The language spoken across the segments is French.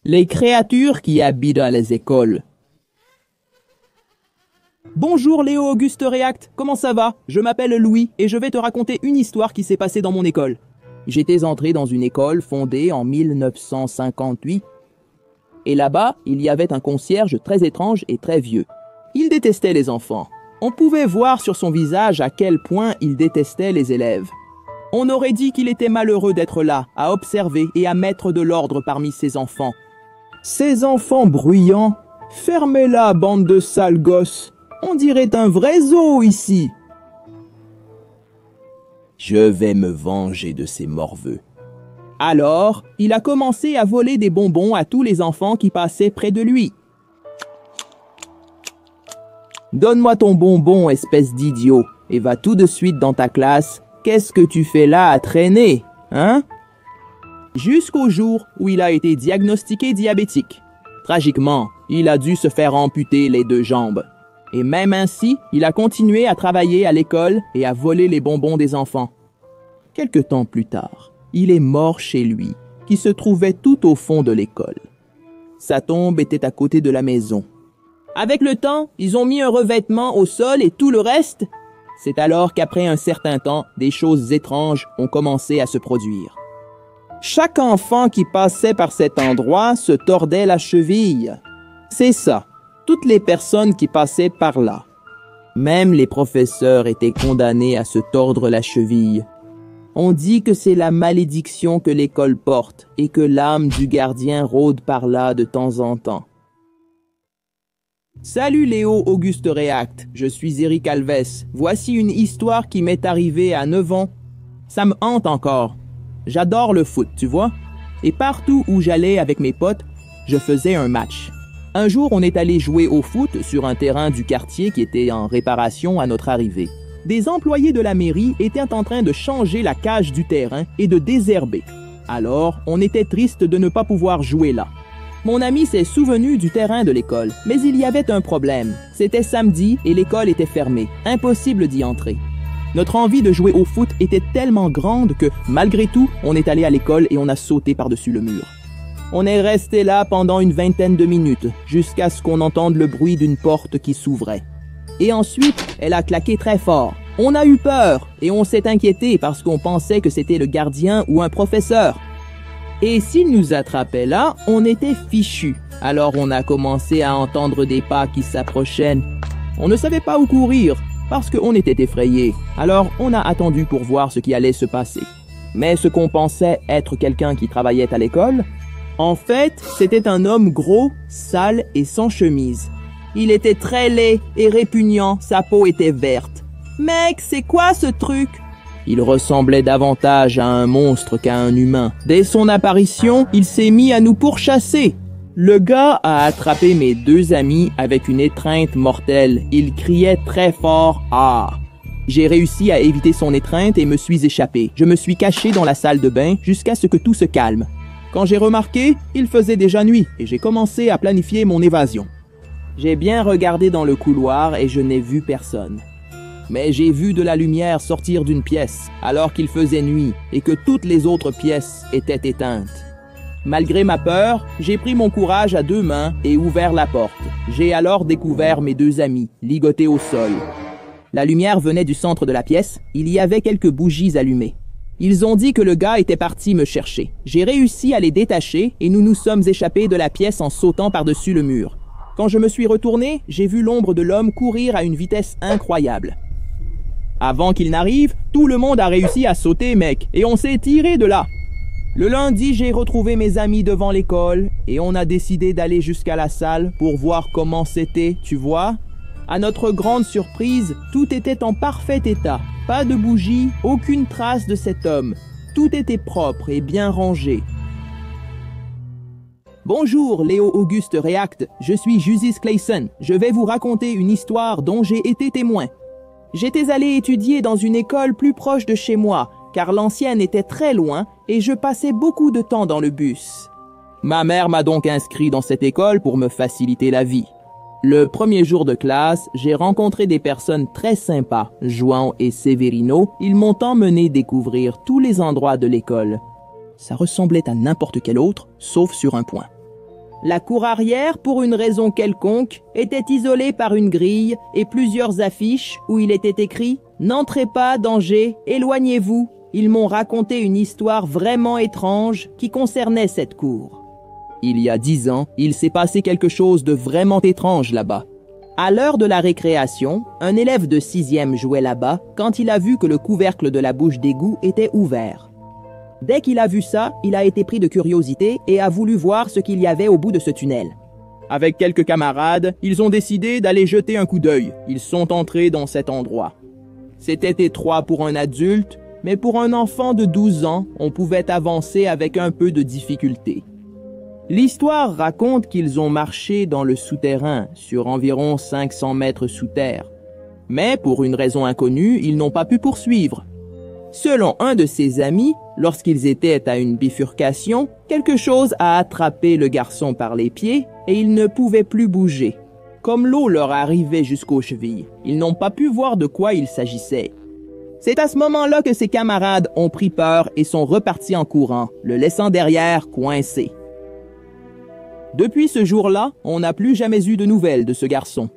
Les créatures qui habitent dans les écoles. Bonjour Léo Auguste Réact, comment ça va? Je m'appelle Louis et je vais te raconter une histoire qui s'est passée dans mon école. J'étais entré dans une école fondée en 1958 et là-bas, il y avait un concierge très étrange et très vieux. Il détestait les enfants. On pouvait voir sur son visage à quel point il détestait les élèves. On aurait dit qu'il était malheureux d'être là, à observer et à mettre de l'ordre parmi ses enfants. Ces enfants bruyants, fermez-la, bande de sales gosses. On dirait un vrai zoo ici. Je vais me venger de ces morveux. Alors, il a commencé à voler des bonbons à tous les enfants qui passaient près de lui. Donne-moi ton bonbon, espèce d'idiot, et va tout de suite dans ta classe. Qu'est-ce que tu fais là à traîner, hein? Jusqu'au jour où il a été diagnostiqué diabétique. Tragiquement, il a dû se faire amputer les 2 jambes. Et même ainsi, il a continué à travailler à l'école et à voler les bonbons des enfants. Quelque temps plus tard, il est mort chez lui, qui se trouvait tout au fond de l'école. Sa tombe était à côté de la maison. Avec le temps, ils ont mis un revêtement au sol et tout le reste. C'est alors qu'après un certain temps, des choses étranges ont commencé à se produire. Chaque enfant qui passait par cet endroit se tordait la cheville. C'est ça, toutes les personnes qui passaient par là. Même les professeurs étaient condamnés à se tordre la cheville. On dit que c'est la malédiction que l'école porte et que l'âme du gardien rôde par là de temps en temps. Salut Léo Auguste Réact, je suis Eric Alves. Voici une histoire qui m'est arrivée à 9 ans. Ça me hante encore. J'adore le foot, tu vois? Et partout où j'allais avec mes potes, je faisais un match. Un jour, on est allé jouer au foot sur un terrain du quartier qui était en réparation à notre arrivée. Des employés de la mairie étaient en train de changer la cage du terrain et de désherber. Alors, on était triste de ne pas pouvoir jouer là. Mon ami s'est souvenu du terrain de l'école, mais il y avait un problème. C'était samedi et l'école était fermée. Impossible d'y entrer. Notre envie de jouer au foot était tellement grande que, malgré tout, on est allé à l'école et on a sauté par-dessus le mur. On est resté là pendant une vingtaine de minutes, jusqu'à ce qu'on entende le bruit d'une porte qui s'ouvrait. Et ensuite, elle a claqué très fort. On a eu peur et on s'est inquiété parce qu'on pensait que c'était le gardien ou un professeur. Et s'il nous attrapait là, on était fichus. Alors on a commencé à entendre des pas qui s'approchaient. On ne savait pas où courir parce qu'on était effrayés. Alors on a attendu pour voir ce qui allait se passer. Mais ce qu'on pensait être quelqu'un qui travaillait à l'école, en fait, c'était un homme gros, sale et sans chemise. Il était très laid et répugnant, sa peau était verte. Mec, c'est quoi ce truc? Il ressemblait davantage à un monstre qu'à un humain. Dès son apparition, il s'est mis à nous pourchasser. Le gars a attrapé mes 2 amis avec une étreinte mortelle. Il criait très fort « Ah !» J'ai réussi à éviter son étreinte et me suis échappé. Je me suis caché dans la salle de bain jusqu'à ce que tout se calme. Quand j'ai remarqué, il faisait déjà nuit et j'ai commencé à planifier mon évasion. J'ai bien regardé dans le couloir et je n'ai vu personne. Mais j'ai vu de la lumière sortir d'une pièce alors qu'il faisait nuit et que toutes les autres pièces étaient éteintes. Malgré ma peur, j'ai pris mon courage à 2 mains et ouvert la porte. J'ai alors découvert mes 2 amis, ligotés au sol. La lumière venait du centre de la pièce, il y avait quelques bougies allumées. Ils ont dit que le gars était parti me chercher. J'ai réussi à les détacher et nous nous sommes échappés de la pièce en sautant par-dessus le mur. Quand je me suis retourné, j'ai vu l'ombre de l'homme courir à une vitesse incroyable. Avant qu'il n'arrive, tout le monde a réussi à sauter, mec, et on s'est tiré de là. Le lundi, j'ai retrouvé mes amis devant l'école et on a décidé d'aller jusqu'à la salle pour voir comment c'était, tu vois. À notre grande surprise, tout était en parfait état. Pas de bougie, aucune trace de cet homme. Tout était propre et bien rangé. Bonjour, Léo Auguste Réact, je suis Jusis Clayson. Je vais vous raconter une histoire dont j'ai été témoin. J'étais allé étudier dans une école plus proche de chez moi, car l'ancienne était très loin et je passais beaucoup de temps dans le bus. Ma mère m'a donc inscrit dans cette école pour me faciliter la vie. Le premier jour de classe, j'ai rencontré des personnes très sympas. João et Severino, ils m'ont emmené découvrir tous les endroits de l'école. Ça ressemblait à n'importe quel autre, sauf sur un point. La cour arrière, pour une raison quelconque, était isolée par une grille et plusieurs affiches où il était écrit « N'entrez pas, danger, éloignez-vous ». Ils m'ont raconté une histoire vraiment étrange qui concernait cette cour. Il y a 10 ans, il s'est passé quelque chose de vraiment étrange là-bas. À l'heure de la récréation, un élève de 6e jouait là-bas quand il a vu que le couvercle de la bouche d'égout était ouvert. Dès qu'il a vu ça, il a été pris de curiosité et a voulu voir ce qu'il y avait au bout de ce tunnel. Avec quelques camarades, ils ont décidé d'aller jeter un coup d'œil. Ils sont entrés dans cet endroit. C'était étroit pour un adulte, mais pour un enfant de 12 ans, on pouvait avancer avec un peu de difficulté. L'histoire raconte qu'ils ont marché dans le souterrain, sur environ 500 mètres sous terre. Mais pour une raison inconnue, ils n'ont pas pu poursuivre. Selon un de ses amis, lorsqu'ils étaient à une bifurcation, quelque chose a attrapé le garçon par les pieds et il ne pouvait plus bouger. Comme l'eau leur arrivait jusqu'aux chevilles, ils n'ont pas pu voir de quoi il s'agissait. C'est à ce moment-là que ses camarades ont pris peur et sont repartis en courant, le laissant derrière coincé. Depuis ce jour-là, on n'a plus jamais eu de nouvelles de ce garçon.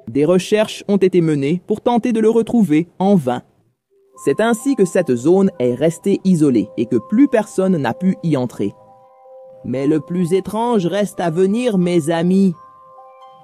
Des recherches ont été menées pour tenter de le retrouver en vain. C'est ainsi que cette zone est restée isolée et que plus personne n'a pu y entrer. Mais le plus étrange reste à venir, mes amis.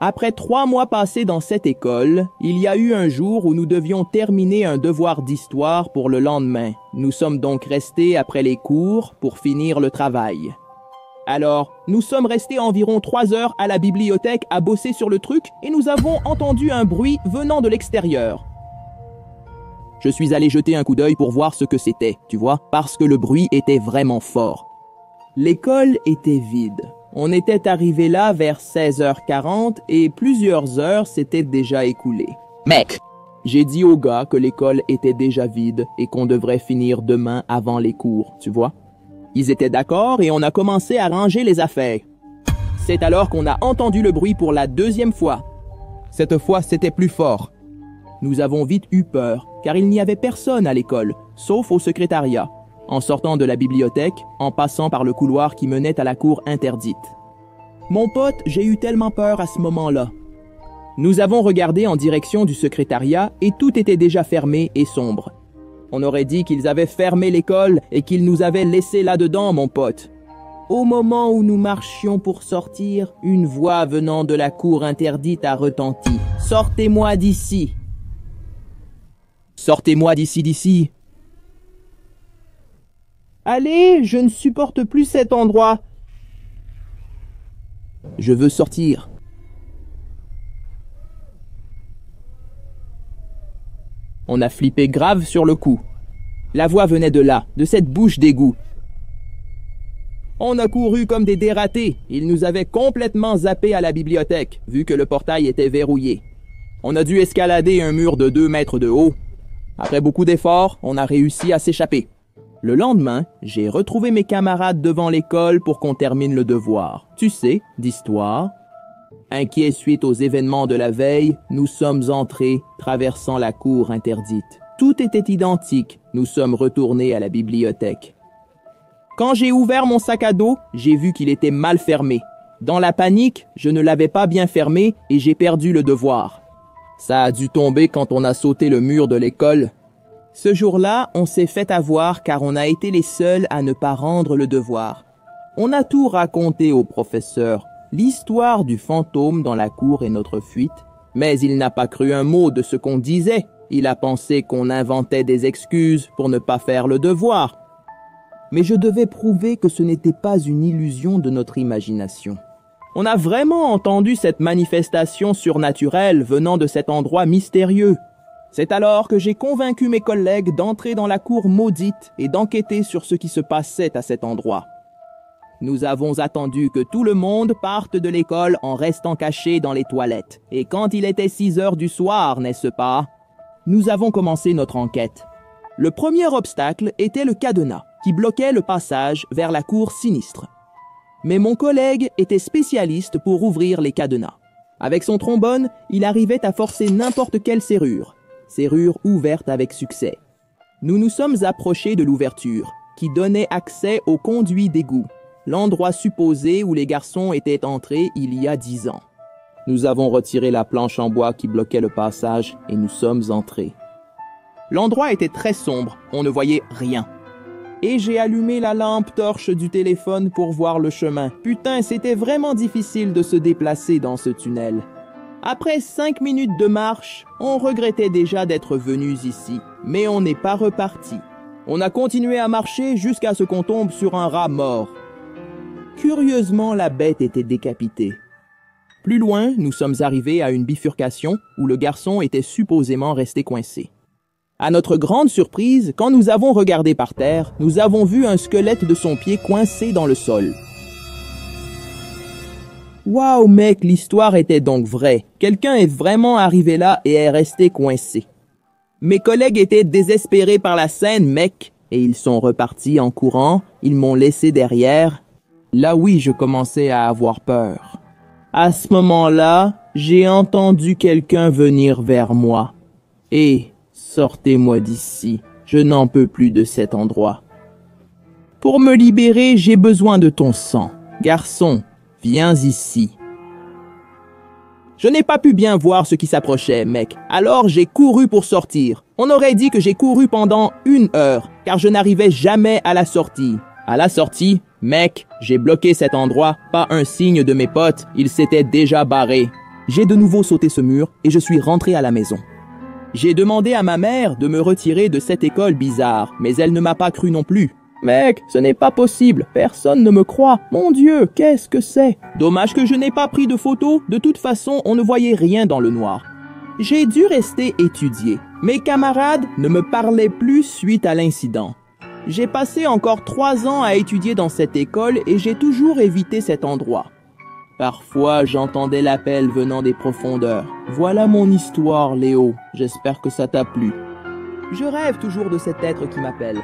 Après 3 mois passés dans cette école, il y a eu un jour où nous devions terminer un devoir d'histoire pour le lendemain. Nous sommes donc restés après les cours pour finir le travail. Alors, nous sommes restés environ 3 heures à la bibliothèque à bosser sur le truc et nous avons entendu un bruit venant de l'extérieur. Je suis allé jeter un coup d'œil pour voir ce que c'était, tu vois, parce que le bruit était vraiment fort. L'école était vide. On était arrivé là vers 16h40 et plusieurs heures s'étaient déjà écoulées. Mec! J'ai dit au gars que l'école était déjà vide et qu'on devrait finir demain avant les cours, tu vois. Ils étaient d'accord et on a commencé à ranger les affaires. C'est alors qu'on a entendu le bruit pour la 2e fois. Cette fois, c'était plus fort. Nous avons vite eu peur, car il n'y avait personne à l'école, sauf au secrétariat, en sortant de la bibliothèque, en passant par le couloir qui menait à la cour interdite. Mon pote, j'ai eu tellement peur à ce moment-là. Nous avons regardé en direction du secrétariat et tout était déjà fermé et sombre. On aurait dit qu'ils avaient fermé l'école et qu'ils nous avaient laissés là-dedans, mon pote. Au moment où nous marchions pour sortir, une voix venant de la cour interdite a retenti. « Sortez-moi d'ici !» Sortez-moi d'ici. Allez, je ne supporte plus cet endroit. Je veux sortir. On a flippé grave sur le coup. La voix venait de là, de cette bouche d'égout. On a couru comme des dératés. Ils nous avaient complètement zappés à la bibliothèque, vu que le portail était verrouillé. On a dû escalader un mur de 2 mètres de haut. Après beaucoup d'efforts, on a réussi à s'échapper. Le lendemain, j'ai retrouvé mes camarades devant l'école pour qu'on termine le devoir. Tu sais, d'histoire. Inquiets suite aux événements de la veille, nous sommes entrés, traversant la cour interdite. Tout était identique. Nous sommes retournés à la bibliothèque. Quand j'ai ouvert mon sac à dos, j'ai vu qu'il était mal fermé. Dans la panique, je ne l'avais pas bien fermé et j'ai perdu le devoir. Ça a dû tomber quand on a sauté le mur de l'école. Ce jour-là, on s'est fait avoir car on a été les seuls à ne pas rendre le devoir. On a tout raconté au professeur, l'histoire du fantôme dans la cour et notre fuite, mais il n'a pas cru un mot de ce qu'on disait. Il a pensé qu'on inventait des excuses pour ne pas faire le devoir. Mais je devais prouver que ce n'était pas une illusion de notre imagination. On a vraiment entendu cette manifestation surnaturelle venant de cet endroit mystérieux. C'est alors que j'ai convaincu mes collègues d'entrer dans la cour maudite et d'enquêter sur ce qui se passait à cet endroit. Nous avons attendu que tout le monde parte de l'école en restant caché dans les toilettes. Et quand il était 6 heures du soir, n'est-ce pas? Nous avons commencé notre enquête. Le premier obstacle était le cadenas, qui bloquait le passage vers la cour sinistre. Mais mon collègue était spécialiste pour ouvrir les cadenas. Avec son trombone, il arrivait à forcer n'importe quelle serrure ouverte avec succès. Nous nous sommes approchés de l'ouverture, qui donnait accès au conduit d'égout. l'endroit supposé où les garçons étaient entrés il y a 10 ans. Nous avons retiré la planche en bois qui bloquait le passage et nous sommes entrés. L'endroit était très sombre, on ne voyait rien. Et j'ai allumé la lampe torche du téléphone pour voir le chemin. Putain, c'était vraiment difficile de se déplacer dans ce tunnel. Après 5 minutes de marche, on regrettait déjà d'être venus ici, mais on n'est pas reparti. On a continué à marcher jusqu'à ce qu'on tombe sur un rat mort. Curieusement, la bête était décapitée. Plus loin, nous sommes arrivés à une bifurcation où le garçon était supposément resté coincé. À notre grande surprise, quand nous avons regardé par terre, nous avons vu un squelette de son pied coincé dans le sol. Waouh mec, l'histoire était donc vraie. Quelqu'un est vraiment arrivé là et est resté coincé. Mes collègues étaient désespérés par la scène, mec, et ils sont repartis en courant, ils m'ont laissé derrière. Là oui, je commençais à avoir peur. À ce moment-là, j'ai entendu quelqu'un venir vers moi. Et sortez-moi d'ici, je n'en peux plus de cet endroit. Pour me libérer, j'ai besoin de ton sang. Garçon, viens ici. Je n'ai pas pu bien voir ce qui s'approchait, mec. Alors j'ai couru pour sortir. On aurait dit que j'ai couru pendant 1 heure, car je n'arrivais jamais à la sortie. À la sortie, mec, j'ai bloqué cet endroit, pas un signe de mes potes, ils s'étaient déjà barrés. J'ai de nouveau sauté ce mur et je suis rentré à la maison. J'ai demandé à ma mère de me retirer de cette école bizarre, mais elle ne m'a pas cru non plus. Mec, ce n'est pas possible, personne ne me croit. Mon Dieu, qu'est-ce que c'est? Dommage que je n'ai pas pris de photos, de toute façon, on ne voyait rien dans le noir. J'ai dû rester étudier. Mes camarades ne me parlaient plus suite à l'incident. J'ai passé encore 3 ans à étudier dans cette école et j'ai toujours évité cet endroit. Parfois, j'entendais l'appel venant des profondeurs. Voilà mon histoire, Léo. J'espère que ça t'a plu. Je rêve toujours de cet être qui m'appelle.